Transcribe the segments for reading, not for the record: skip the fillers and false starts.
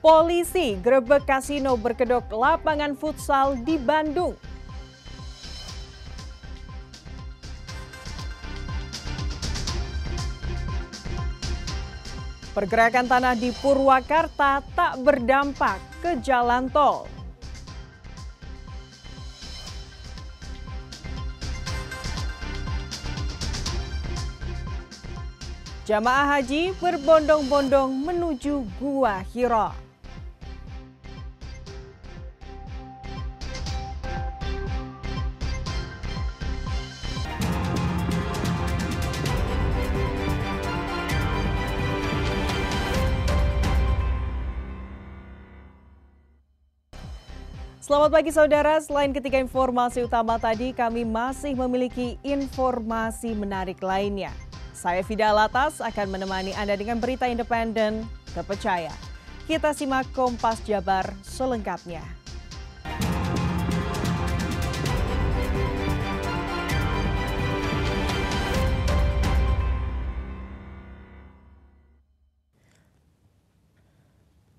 Polisi grebek kasino berkedok lapangan futsal di Bandung. Pergerakan tanah di Purwakarta tak berdampak ke jalan tol. Jamaah haji berbondong-bondong menuju Gua Hira. Selamat pagi saudara, selain ketiga informasi utama tadi, kami masih memiliki informasi menarik lainnya. Saya Fida Alatas akan menemani Anda dengan berita independen terpercaya. Kita simak Kompas Jabar selengkapnya.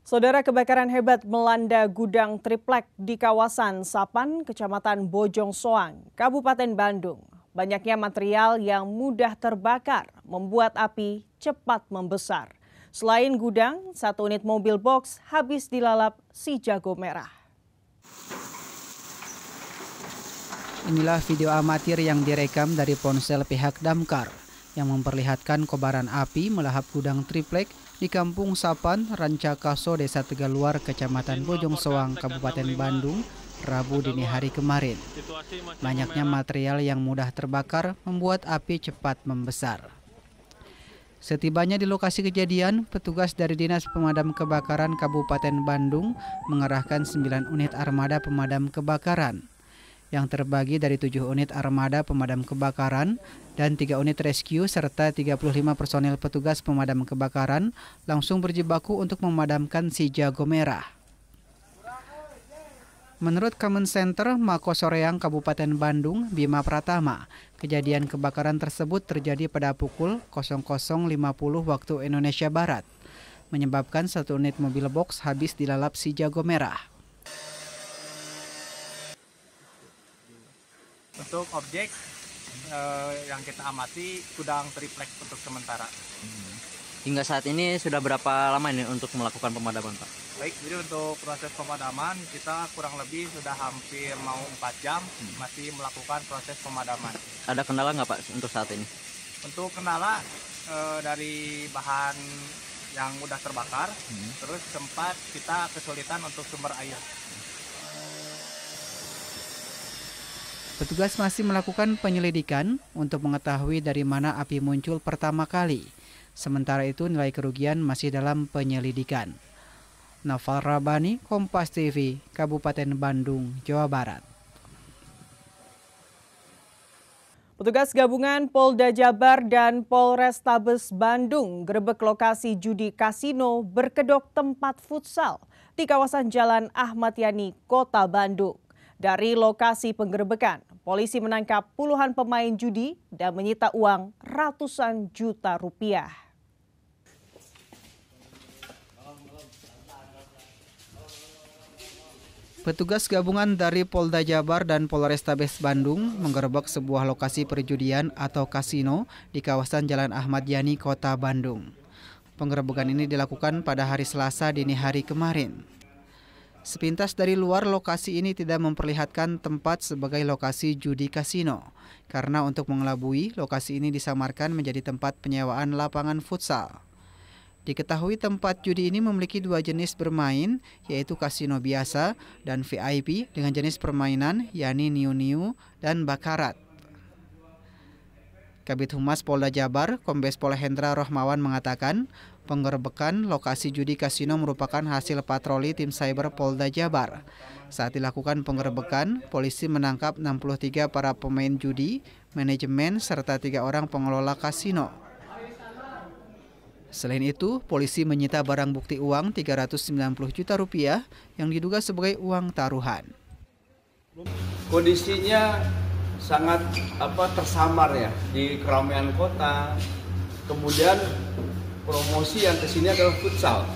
Saudara, kebakaran hebat melanda gudang triplek di kawasan Sapan, Kecamatan Bojong Soang, Kabupaten Bandung. Banyaknya material yang mudah terbakar membuat api cepat membesar. Selain gudang, satu unit mobil box habis dilalap si jago merah. Inilah video amatir yang direkam dari ponsel pihak damkar yang memperlihatkan kobaran api melahap gudang triplek di Kampung Sapan, Rancakaso, Desa Tegaluar, Kecamatan Bojong Soang, Kabupaten Bandung, Rabu dini hari kemarin. Banyaknya material yang mudah terbakar membuat api cepat membesar. Setibanya di lokasi kejadian, petugas dari Dinas Pemadam Kebakaran Kabupaten Bandung mengerahkan 9 unit armada pemadam kebakaran yang terbagi dari 7 unit armada pemadam kebakaran dan 3 unit rescue serta 35 personil petugas pemadam kebakaran langsung berjibaku untuk memadamkan si jago merah. Menurut Command Center Mako Soreang Kabupaten Bandung, Bima Pratama, kejadian kebakaran tersebut terjadi pada pukul 00.50 waktu Indonesia Barat, menyebabkan satu unit mobil box habis dilalap si jago merah. Untuk objek yang kita amati gudang triplek untuk sementara. Hingga saat ini sudah berapa lama ini untuk melakukan pemadaman, Pak? Baik, jadi untuk proses pemadaman kita kurang lebih sudah hampir mau 4 jam masih melakukan proses pemadaman. Ada kendala nggak, Pak, untuk saat ini? Untuk kendala dari bahan yang mudah terbakar, terus sempat kita kesulitan untuk sumber air. Petugas masih melakukan penyelidikan untuk mengetahui dari mana api muncul pertama kali. Sementara itu nilai kerugian masih dalam penyelidikan. Naval Rabani, Kompas TV, Kabupaten Bandung, Jawa Barat. Petugas gabungan Polda Jabar dan Polrestabes Bandung grebek lokasi judi kasino berkedok tempat futsal di kawasan Jalan Ahmad Yani, Kota Bandung. Dari lokasi penggerebekan, polisi menangkap puluhan pemain judi dan menyita uang ratusan juta rupiah. Petugas gabungan dari Polda Jabar dan Polrestabes Bandung menggerebek sebuah lokasi perjudian atau kasino di kawasan Jalan Ahmad Yani, Kota Bandung. Penggerebekan ini dilakukan pada hari Selasa dini hari kemarin. Sepintas dari luar, lokasi ini tidak memperlihatkan tempat sebagai lokasi judi kasino. Karena untuk mengelabui, lokasi ini disamarkan menjadi tempat penyewaan lapangan futsal. Diketahui tempat judi ini memiliki 2 jenis bermain, yaitu kasino biasa dan VIP dengan jenis permainan, yakni niu-niu dan bakarat. Kabid Humas Polda Jabar, Kombes Pol Hendra Rohmawan mengatakan, penggerebekan lokasi judi kasino merupakan hasil patroli tim cyber Polda Jabar. Saat dilakukan penggerebekan, polisi menangkap 63 para pemain judi, manajemen, serta 3 orang pengelola kasino. Selain itu, polisi menyita barang bukti uang 390 juta rupiah yang diduga sebagai uang taruhan. Kondisinya sangat tersamar ya di keramaian kota. Kemudian promosi yang kesini adalah futsal.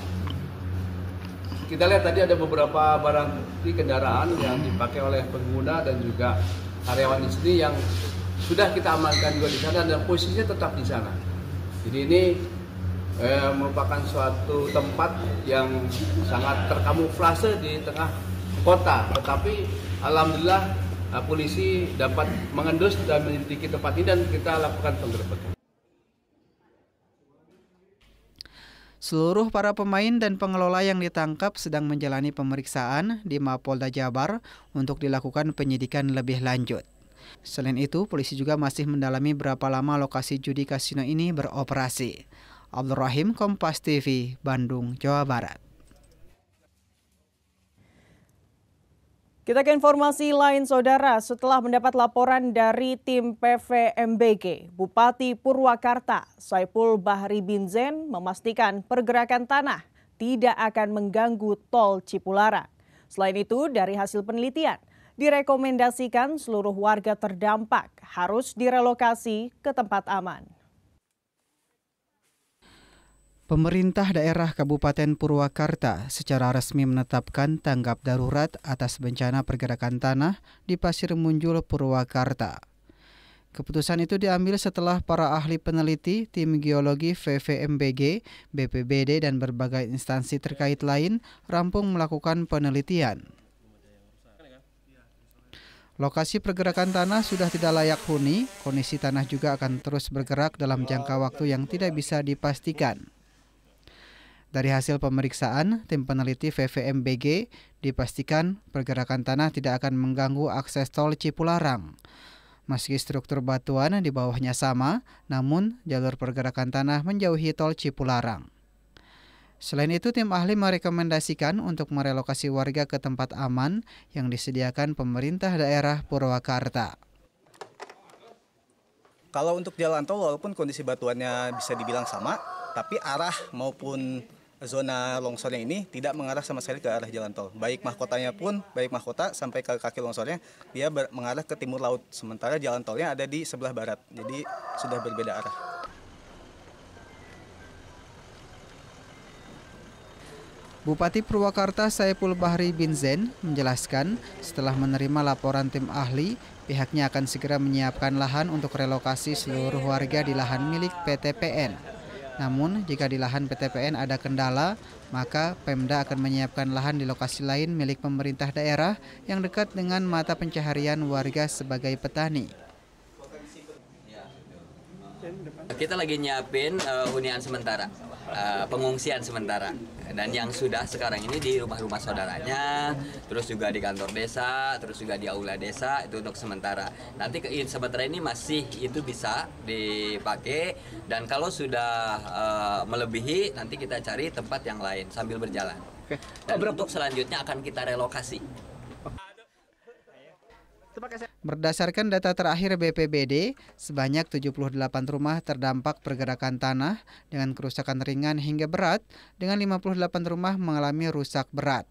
kita lihat tadi ada beberapa barang bukti kendaraan yang dipakai oleh pengguna dan juga karyawan di sini yang sudah kita amankan juga di sana dan posisinya tetap di sana. Jadi ini merupakan suatu tempat yang sangat terkamuflase di tengah kota, tetapi alhamdulillah polisi dapat mengendus dan menyelidiki tempat ini dan kita lakukan penggerebekan. Seluruh para pemain dan pengelola yang ditangkap sedang menjalani pemeriksaan di Mapolda Jabar untuk dilakukan penyidikan lebih lanjut. Selain itu, polisi juga masih mendalami berapa lama lokasi judi kasino ini beroperasi. Abdul Rahim, Kompas TV, Bandung, Jawa Barat. Kita ke informasi lain, Saudara. Setelah mendapat laporan dari tim PVMBG, Bupati Purwakarta, Saipul Bahri Binzen, memastikan pergerakan tanah tidak akan mengganggu tol Cipularang. Selain itu, dari hasil penelitian, direkomendasikan seluruh warga terdampak harus direlokasi ke tempat aman. Pemerintah daerah Kabupaten Purwakarta secara resmi menetapkan tanggap darurat atas bencana pergerakan tanah di Pasir Munjul, Purwakarta. Keputusan itu diambil setelah para ahli peneliti, tim geologi PVMBG, BPBD, dan berbagai instansi terkait lain rampung melakukan penelitian. Lokasi pergerakan tanah sudah tidak layak huni, kondisi tanah juga akan terus bergerak dalam jangka waktu yang tidak bisa dipastikan. Dari hasil pemeriksaan, tim peneliti PVMBG dipastikan pergerakan tanah tidak akan mengganggu akses tol Cipularang. Meski struktur batuan di bawahnya sama, namun jalur pergerakan tanah menjauhi tol Cipularang. Selain itu, tim ahli merekomendasikan untuk merelokasi warga ke tempat aman yang disediakan pemerintah daerah Purwakarta. Kalau untuk jalan tol, walaupun kondisi batuannya bisa dibilang sama, tapi arah maupun zona longsornya ini tidak mengarah sama sekali ke arah jalan tol. Baik mahkotanya pun, baik mahkota sampai ke kaki longsornya, dia mengarah ke timur laut. Sementara jalan tolnya ada di sebelah barat, jadi sudah berbeda arah. Bupati Purwakarta Saipul Bahri Binzen menjelaskan setelah menerima laporan tim ahli, pihaknya akan segera menyiapkan lahan untuk relokasi seluruh warga di lahan milik PT PN. Namun, jika di lahan PT PN ada kendala, maka Pemda akan menyiapkan lahan di lokasi lain milik pemerintah daerah yang dekat dengan mata pencaharian warga sebagai petani. Kita lagi nyiapin hunian sementara, pengungsian sementara. Dan yang sudah sekarang ini di rumah-rumah saudaranya, terus juga di kantor desa, terus juga di aula desa, itu untuk sementara. Nanti sementara ini masih itu bisa dipakai, dan kalau sudah melebihi, nanti kita cari tempat yang lain sambil berjalan. Dan untuk selanjutnya akan kita relokasi. Berdasarkan data terakhir BPBD, sebanyak 78 rumah terdampak pergerakan tanah dengan kerusakan ringan hingga berat, dengan 58 rumah mengalami rusak berat.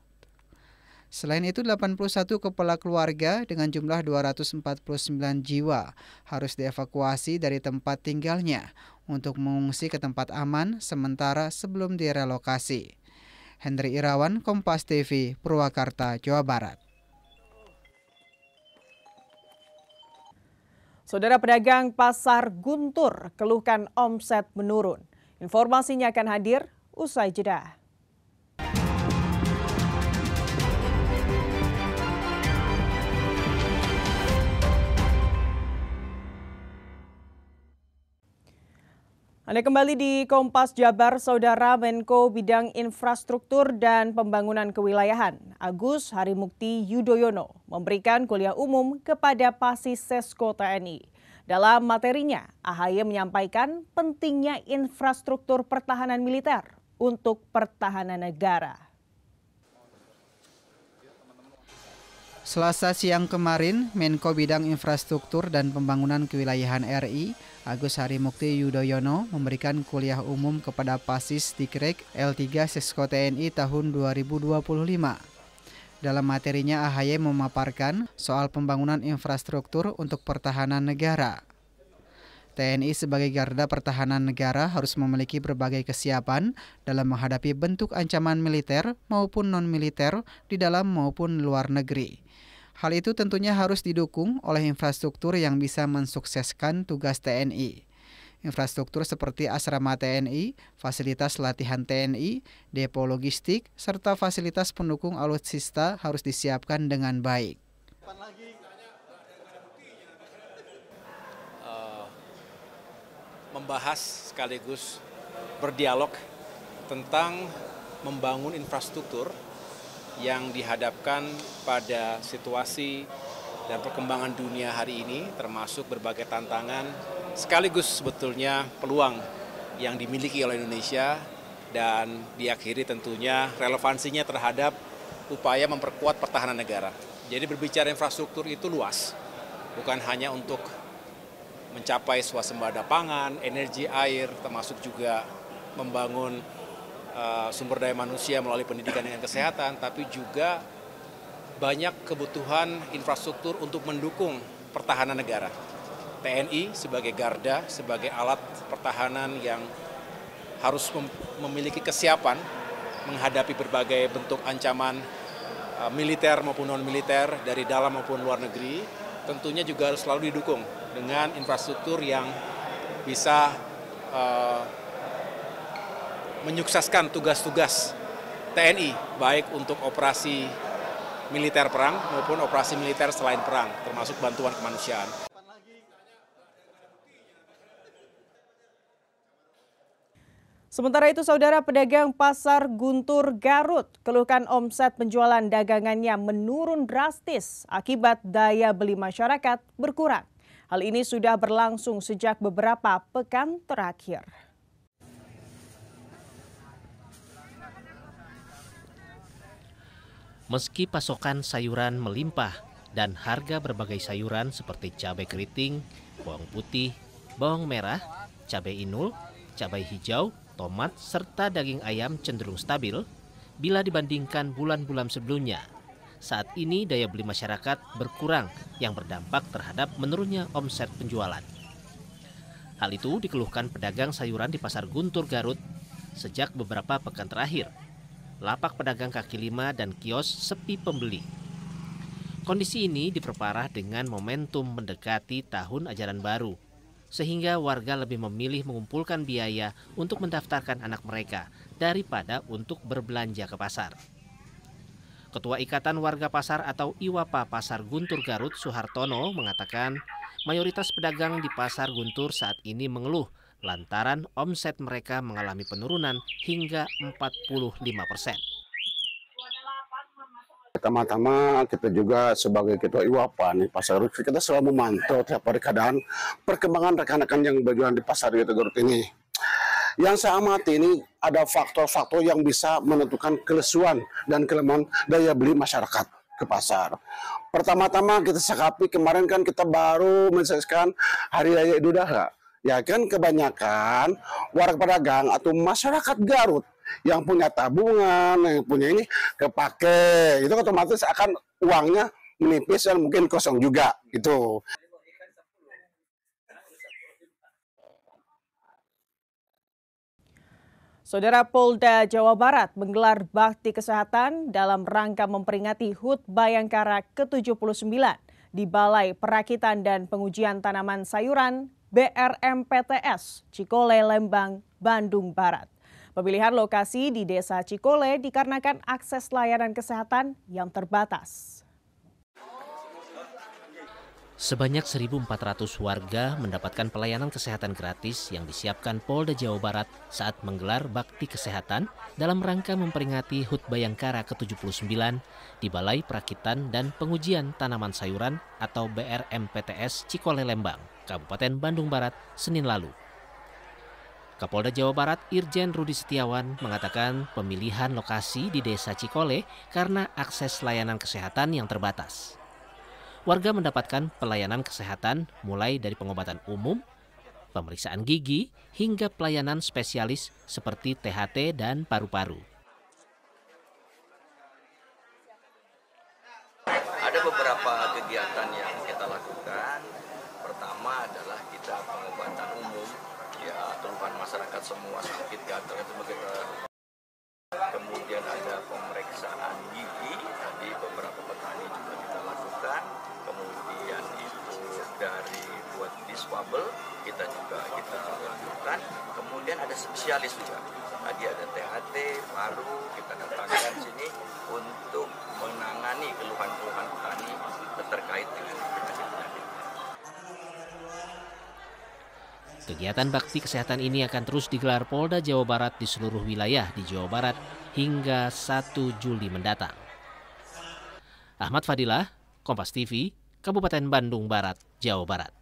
Selain itu, 81 kepala keluarga dengan jumlah 249 jiwa harus dievakuasi dari tempat tinggalnya untuk mengungsi ke tempat aman sementara sebelum direlokasi. Hendri Irawan, Kompas TV, Purwakarta, Jawa Barat. Saudara, pedagang Pasar Guntur keluhkan omset menurun. Informasinya akan hadir usai jeda. Anda kembali di Kompas Jabar, Saudara. Menko Bidang Infrastruktur dan Pembangunan Kewilayahan, Agus Harimukti Yudhoyono, memberikan kuliah umum kepada Pasis Sesko TNI. Dalam materinya, AHY menyampaikan pentingnya infrastruktur pertahanan militer untuk pertahanan negara. Selasa siang kemarin, Menko Bidang Infrastruktur dan Pembangunan Kewilayahan RI, Agus Harimukti Yudhoyono, memberikan kuliah umum kepada Pasis Dikrek L3 Sesko TNI tahun 2025. Dalam materinya, AHY memaparkan soal pembangunan infrastruktur untuk pertahanan negara. TNI sebagai garda pertahanan negara harus memiliki berbagai kesiapan dalam menghadapi bentuk ancaman militer maupun non-militer di dalam maupun luar negeri. Hal itu tentunya harus didukung oleh infrastruktur yang bisa mensukseskan tugas TNI. Infrastruktur seperti asrama TNI, fasilitas latihan TNI, depo logistik, serta fasilitas pendukung alutsista harus disiapkan dengan baik. Membahas sekaligus berdialog tentang membangun infrastruktur yang dihadapkan pada situasi dan perkembangan dunia hari ini, termasuk berbagai tantangan sekaligus sebetulnya peluang yang dimiliki oleh Indonesia dan diakhiri tentunya relevansinya terhadap upaya memperkuat pertahanan negara. Jadi berbicara infrastruktur itu luas, bukan hanya untuk mencapai swasembada pangan, energi air, termasuk juga membangun sumber daya manusia melalui pendidikan dan kesehatan, tapi juga banyak kebutuhan infrastruktur untuk mendukung pertahanan negara. TNI sebagai garda, sebagai alat pertahanan yang harus memiliki kesiapan menghadapi berbagai bentuk ancaman militer maupun non-militer dari dalam maupun luar negeri, tentunya juga harus selalu didukung dengan infrastruktur yang bisa menyukseskan tugas-tugas TNI, baik untuk operasi militer perang maupun operasi militer selain perang, termasuk bantuan kemanusiaan. Sementara itu, Saudara, pedagang Pasar Guntur Garut keluhkan omset penjualan dagangannya menurun drastis akibat daya beli masyarakat berkurang. Hal ini sudah berlangsung sejak beberapa pekan terakhir. Meski pasokan sayuran melimpah dan harga berbagai sayuran seperti cabai keriting, bawang putih, bawang merah, cabai inul, cabai hijau, tomat, serta daging ayam cenderung stabil bila dibandingkan bulan-bulan sebelumnya. Saat ini daya beli masyarakat berkurang yang berdampak terhadap menurunnya omset penjualan. Hal itu dikeluhkan pedagang sayuran di Pasar Guntur Garut sejak beberapa pekan terakhir. Lapak pedagang kaki lima dan kios sepi pembeli. Kondisi ini diperparah dengan momentum mendekati tahun ajaran baru, sehingga warga lebih memilih mengumpulkan biaya untuk mendaftarkan anak mereka daripada untuk berbelanja ke pasar. Ketua Ikatan Warga Pasar atau IWAPA Pasar Guntur Garut, Suhartono, mengatakan mayoritas pedagang di Pasar Guntur saat ini mengeluh lantaran omset mereka mengalami penurunan hingga 45%. Pertama-tama kita juga sebagai Ketua IWAPA nih Pasar Garut, kita selalu memantau tiap hari keadaan perkembangan rekan-rekan yang berjualan di Pasar Garut ini. Yang saya amati ini ada faktor-faktor yang bisa menentukan kelesuan dan kelemahan daya beli masyarakat ke pasar. Pertama-tama kita sikapi kemarin kan kita baru menyelesaikan Hari Raya Idul Adha. Ya kan kebanyakan warga pedagang atau masyarakat Garut yang punya tabungan, yang punya ini kepake, itu otomatis akan uangnya menipis dan mungkin kosong juga gitu. Saudara, Polda Jawa Barat menggelar bakti kesehatan dalam rangka memperingati HUT Bayangkara ke-79 di Balai Perakitan dan Pengujian Tanaman Sayuran BRMPTS Cikole Lembang, Bandung Barat. Pemilihan lokasi di Desa Cikole dikarenakan akses layanan kesehatan yang terbatas. Sebanyak 1.400 warga mendapatkan pelayanan kesehatan gratis yang disiapkan Polda Jawa Barat saat menggelar bakti kesehatan dalam rangka memperingati HUT Bayangkara ke-79 di Balai Perakitan dan Pengujian Tanaman Sayuran atau BRMPTS Cikole Lembang, Kabupaten Bandung Barat, Senin lalu. Kapolda Jawa Barat Irjen Rudi Setiawan mengatakan pemilihan lokasi di Desa Cikole karena akses layanan kesehatan yang terbatas. Warga mendapatkan pelayanan kesehatan mulai dari pengobatan umum, pemeriksaan gigi, hingga pelayanan spesialis seperti THT dan paru-paru. Ada beberapa kegiatan yang kita lakukan. Pertama adalah kita pengobatan masyarakat semua sakit gatal itu kemudian ada pemeriksaan gigi, tadi beberapa petani juga kita lakukan, kemudian itu dari buat diswabel kita lakukan, kemudian ada spesialis juga, tadi ada THT, paru, kita datangkan sini untuk menangani keluhan-keluhan petani terkait dengan penyakit-penyakit. Kegiatan bakti kesehatan ini akan terus digelar Polda Jawa Barat di seluruh wilayah di Jawa Barat hingga 1 Juli mendatang. Ahmad Fadilah, Kompas TV, Kabupaten Bandung Barat, Jawa Barat.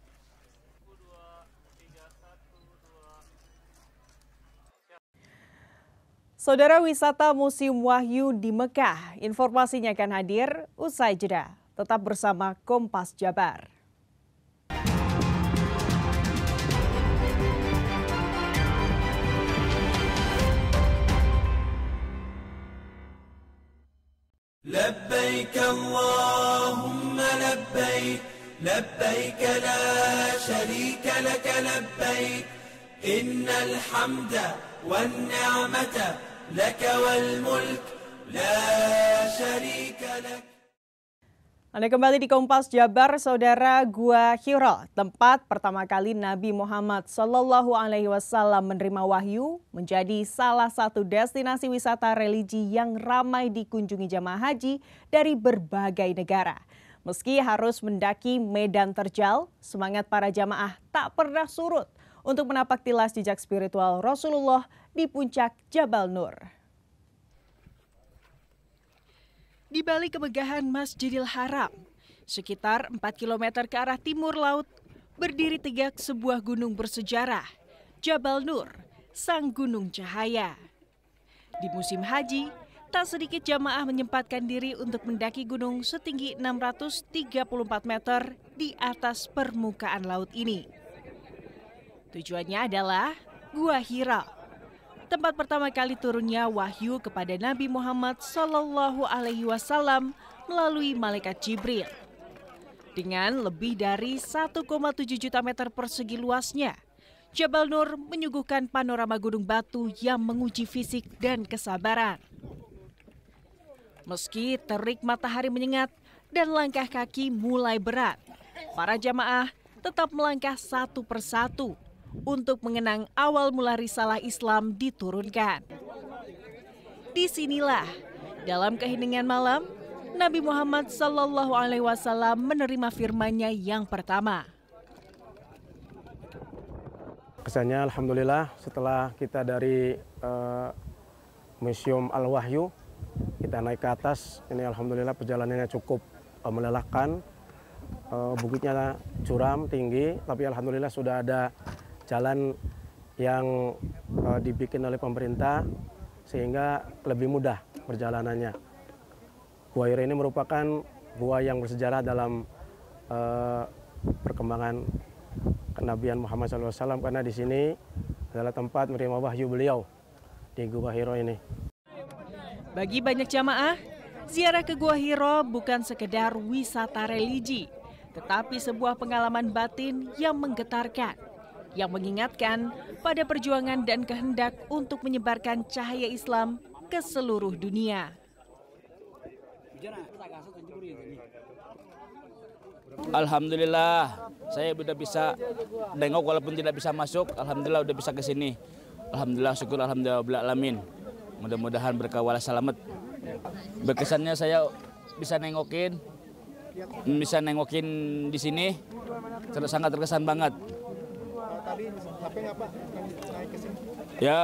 Saudara, wisata Museum Wahyu di Mekah, informasinya akan hadir usai jeda. Tetap bersama Kompas Jabar. لبيك اللهم لبيك لبيك لا شريك لك لبيك إن الحمد والنعمة لك والملك لا شريك لك. Anda kembali di Kompas Jabar, Saudara. Gua Hira, tempat pertama kali Nabi Muhammad SAW menerima wahyu, menjadi salah satu destinasi wisata religi yang ramai dikunjungi jamaah haji dari berbagai negara. Meski harus mendaki medan terjal, semangat para jamaah tak pernah surut untuk menapak tilas jejak spiritual Rasulullah di puncak Jabal Nur. Di balik kemegahan Masjidil Haram, sekitar 4 km ke arah timur laut, berdiri tegak sebuah gunung bersejarah, Jabal Nur, sang gunung cahaya. Di musim haji, tak sedikit jamaah menyempatkan diri untuk mendaki gunung setinggi 634 meter di atas permukaan laut ini. Tujuannya adalah Gua Hira, tempat pertama kali turunnya wahyu kepada Nabi Muhammad SAW melalui malaikat Jibril. Dengan lebih dari 1,7 juta meter persegi luasnya, Jabal Nur menyuguhkan panorama gunung batu yang menguji fisik dan kesabaran. Meski terik matahari menyengat dan langkah kaki mulai berat, para jamaah tetap melangkah satu persatu untuk mengenang awal mula risalah Islam diturunkan. Disinilah, dalam keheningan malam, Nabi Muhammad SAW menerima firman-Nya yang pertama. Kesannya alhamdulillah setelah kita dari Museum Al-Wahyu, kita naik ke atas, ini alhamdulillah perjalanannya cukup melelahkan. Bukitnya curam, tinggi, tapi alhamdulillah sudah ada jalan yang dibikin oleh pemerintah sehingga lebih mudah perjalanannya. Gua Hira ini merupakan gua yang bersejarah dalam perkembangan kenabian Muhammad SAW karena di sini adalah tempat menerima wahyu beliau di Gua Hira ini. Bagi banyak jamaah, ziarah ke Gua Hira bukan sekedar wisata religi, tetapi sebuah pengalaman batin yang menggetarkan, yang mengingatkan pada perjuangan dan kehendak untuk menyebarkan cahaya Islam ke seluruh dunia. Alhamdulillah, saya sudah bisa nengok walaupun tidak bisa masuk. Alhamdulillah udah bisa ke sini. Alhamdulillah, syukur alhamdulillah alamin. Mudah-mudahan berkah wala selamat. Berkesannya saya bisa nengokin di sini. Sangat terkesan banget. Ya,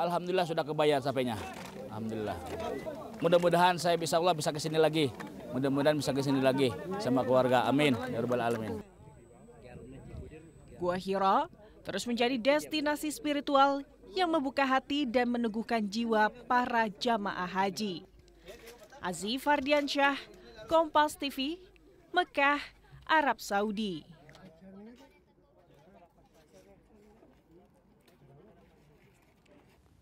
alhamdulillah sudah kebayar sapenya. Alhamdulillah. Mudah-mudahan saya Allah bisa ke sini lagi. Mudah-mudahan bisa ke sini lagi sama keluarga. Amin. Ya rabbal alamin. Gua Hira terus menjadi destinasi spiritual yang membuka hati dan meneguhkan jiwa para jamaah haji. Aziz Fardiansyah, Kompas TV, Mekah, Arab Saudi.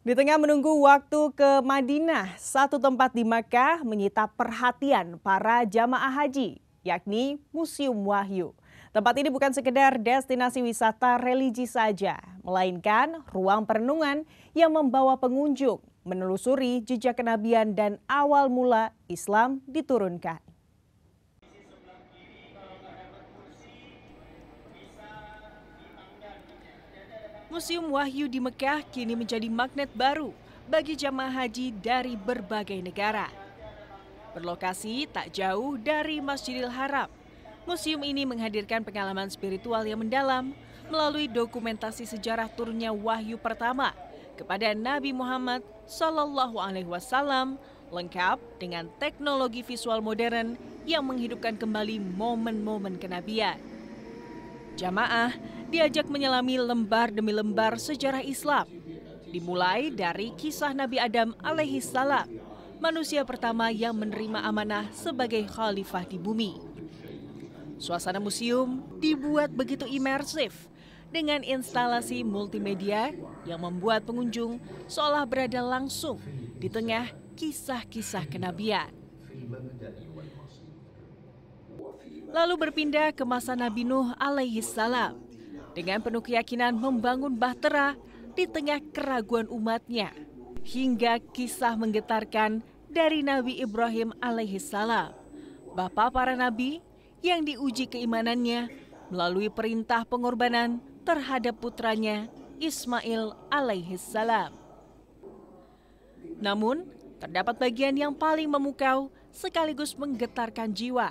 Di tengah menunggu waktu ke Madinah, satu tempat di Makkah menyita perhatian para jamaah haji, yakni Museum Wahyu. Tempat ini bukan sekedar destinasi wisata religi saja, melainkan ruang perenungan yang membawa pengunjung menelusuri jejak kenabian dan awal mula Islam diturunkan. Museum Wahyu di Mekah kini menjadi magnet baru bagi jamaah haji dari berbagai negara. Berlokasi tak jauh dari Masjidil Haram, museum ini menghadirkan pengalaman spiritual yang mendalam melalui dokumentasi sejarah turunnya wahyu pertama kepada Nabi Muhammad SAW, lengkap dengan teknologi visual modern yang menghidupkan kembali momen-momen kenabian. Jamaah diajak menyelami lembar demi lembar sejarah Islam, dimulai dari kisah Nabi Adam alaihissalam, manusia pertama yang menerima amanah sebagai khalifah di bumi. Suasana museum dibuat begitu imersif dengan instalasi multimedia yang membuat pengunjung seolah berada langsung di tengah kisah-kisah kenabian. Lalu berpindah ke masa Nabi Nuh alaihissalam dengan penuh keyakinan membangun bahtera di tengah keraguan umatnya, hingga kisah menggetarkan dari Nabi Ibrahim alaihissalam, bapa para nabi yang diuji keimanannya melalui perintah pengorbanan terhadap putranya Ismail alaihissalam. Namun, terdapat bagian yang paling memukau sekaligus menggetarkan jiwa.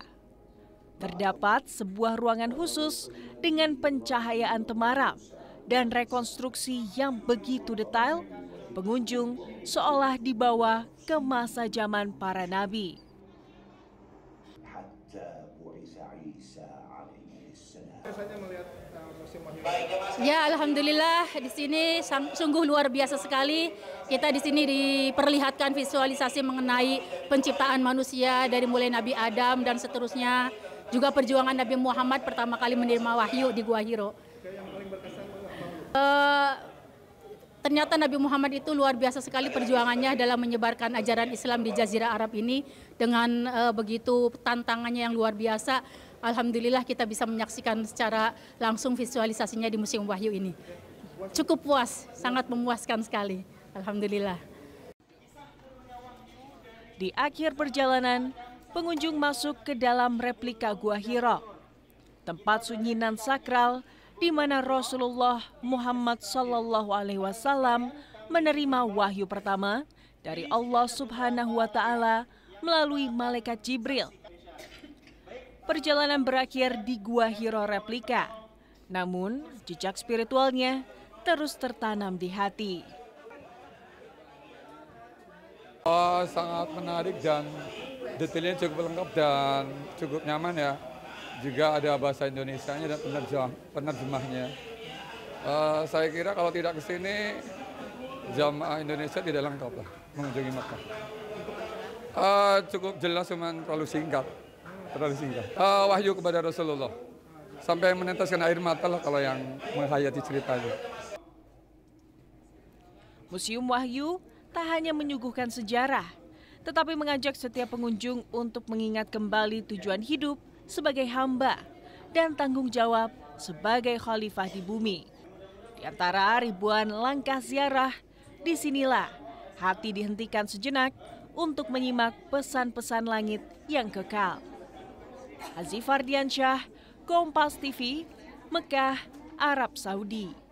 Terdapat sebuah ruangan khusus dengan pencahayaan temaram dan rekonstruksi yang begitu detail, pengunjung seolah dibawa ke masa zaman para nabi. Ya, alhamdulillah di sini sungguh luar biasa sekali. Kita di sini diperlihatkan visualisasi mengenai penciptaan manusia dari mulai Nabi Adam dan seterusnya. Juga perjuangan Nabi Muhammad pertama kali menerima wahyu di Gua Hiro. Ternyata Nabi Muhammad itu luar biasa sekali perjuangannya dalam menyebarkan ajaran Islam di Jazirah Arab ini dengan begitu tantangannya yang luar biasa. Alhamdulillah kita bisa menyaksikan secara langsung visualisasinya di Museum Wahyu ini. Cukup puas, sangat memuaskan sekali. Alhamdulillah. Di akhir perjalanan, pengunjung masuk ke dalam replika Gua Hiro, tempat sunyi nan sakral di mana Rasulullah Muhammad SAW menerima wahyu pertama dari Allah Subhanahu wa Ta'ala melalui malaikat Jibril. Perjalanan berakhir di Gua Hiro replika, namun jejak spiritualnya terus tertanam di hati. Sangat menarik dan detailnya cukup lengkap dan cukup nyaman ya. Juga ada bahasa Indonesianya dan penerjemahnya. Saya kira kalau tidak ke sini, jamaah Indonesia tidak lengkap lah mengunjungi Makkah. Cukup jelas, cuman terlalu singkat. Wahyu kepada Rasulullah. Sampai meneteskan air mata lah kalau yang menghayati ceritanya. Museum Wahyu tak hanya menyuguhkan sejarah, tetapi mengajak setiap pengunjung untuk mengingat kembali tujuan hidup sebagai hamba dan tanggung jawab sebagai khalifah di bumi. Di antara ribuan langkah ziarah, disinilah hati dihentikan sejenak untuk menyimak pesan-pesan langit yang kekal. Hazifar Diansyah, Kompas TV, Mekah, Arab Saudi.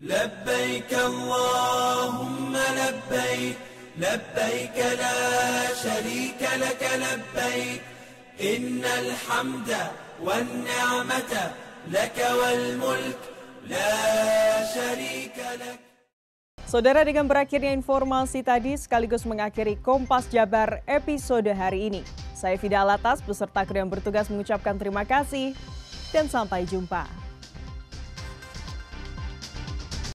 لبيك اللهم لبيك لبيك لا شريك لك لبيك إن الحمد والنعمة لك والملك لا شريك لك. Saudara, dengan berakhirnya informasi tadi sekaligus mengakhiri Kompas Jabar episode hari ini. Saya Fida Alatas beserta kru yang bertugas mengucapkan terima kasih dan sampai jumpa.